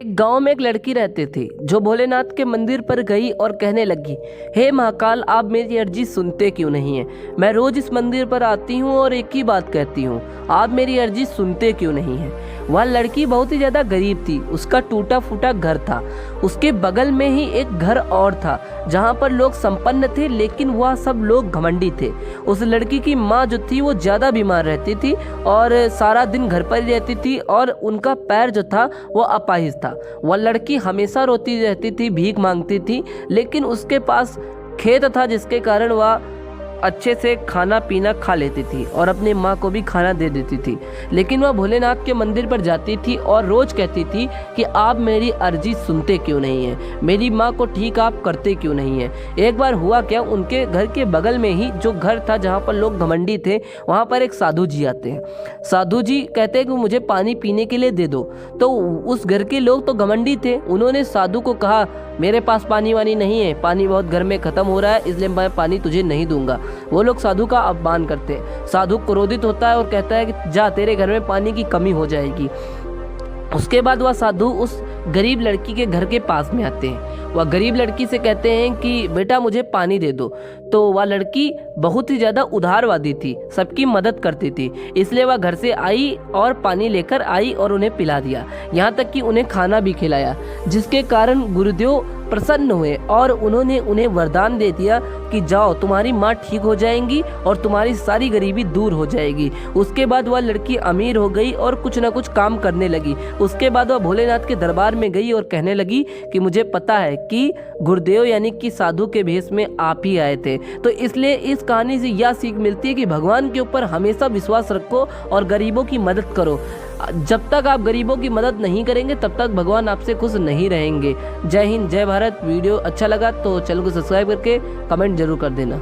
एक गांव में एक लड़की रहती थी जो भोलेनाथ के मंदिर पर गई और कहने लगी, हे महाकाल, आप मेरी अर्जी सुनते क्यों नहीं हैं? मैं रोज इस मंदिर पर आती हूँ और एक ही बात कहती हूँ, आप मेरी अर्जी सुनते क्यों नहीं हैं? वह लड़की बहुत ही ज़्यादा गरीब थी। उसका टूटा फूटा घर था। उसके बगल में ही एक घर और था जहाँ पर लोग संपन्न थे, लेकिन वह सब लोग घमंडी थे। उस लड़की की माँ जो थी वो ज़्यादा बीमार रहती थी और सारा दिन घर पर ही रहती थी और उनका पैर जो था वो अपाहिज था। वह लड़की हमेशा रोती रहती थी, भीख मांगती थी, लेकिन उसके पास खेत था जिसके कारण वह अच्छे से खाना पीना खा लेती थी और अपनी माँ को भी खाना दे देती थी। लेकिन वह भोलेनाथ के मंदिर पर जाती थी और रोज़ कहती थी कि आप मेरी अर्जी सुनते क्यों नहीं हैं, मेरी माँ को ठीक आप करते क्यों नहीं हैं। एक बार हुआ क्या, उनके घर के बगल में ही जो घर था जहाँ पर लोग घमंडी थे, वहाँ पर एक साधु जी आते हैं। साधु जी कहते हैं कि मुझे पानी पीने के लिए दे दो। तो उस घर के लोग तो घमंडी थे, उन्होंने साधु को कहा, मेरे पास पानी वानी नहीं है, पानी बहुत घर में ख़त्म हो रहा है, इसलिए मैं पानी तुझे नहीं दूंगा। वो लोग साधु का अपमान करते हैं। साधु क्रोधित होता है और कहता है कि जा, तेरे घर में पानी की कमी हो जाएगी। उसके बाद वह साधु उस गरीब लड़की के घर के पास में आते हैं। वह गरीब लड़की से कहते हैं कि बेटा मुझे पानी दे दो। तो वह लड़की बहुत ही ज़्यादा उदारवादी थी, सबकी मदद करती थी, इसलिए वह घर से आई और पानी लेकर आई और उन्हें पिला दिया, यहाँ तक कि उन्हें खाना भी खिलाया, जिसके कारण गुरुदेव प्रसन्न हुए और उन्होंने उन्हें वरदान दे दिया कि जाओ, तुम्हारी माँ ठीक हो जाएंगी और तुम्हारी सारी गरीबी दूर हो जाएगी। उसके बाद वह लड़की अमीर हो गई और कुछ ना कुछ काम करने लगी। उसके बाद वह भोलेनाथ के दरबार में गई और कहने लगी कि मुझे पता है कि गुरुदेव यानी कि साधु के भेष में आप ही आए थे। तो इसलिए इस कहानी से यह सीख मिलती है कि भगवान के ऊपर हमेशा विश्वास रखो और गरीबों की मदद करो। जब तक आप गरीबों की मदद नहीं करेंगे तब तक भगवान आपसे खुश नहीं रहेंगे। जय हिंद, जय भारत। वीडियो अच्छा लगा तो चैनल को सब्सक्राइब करके कमेंट जरूर कर देना।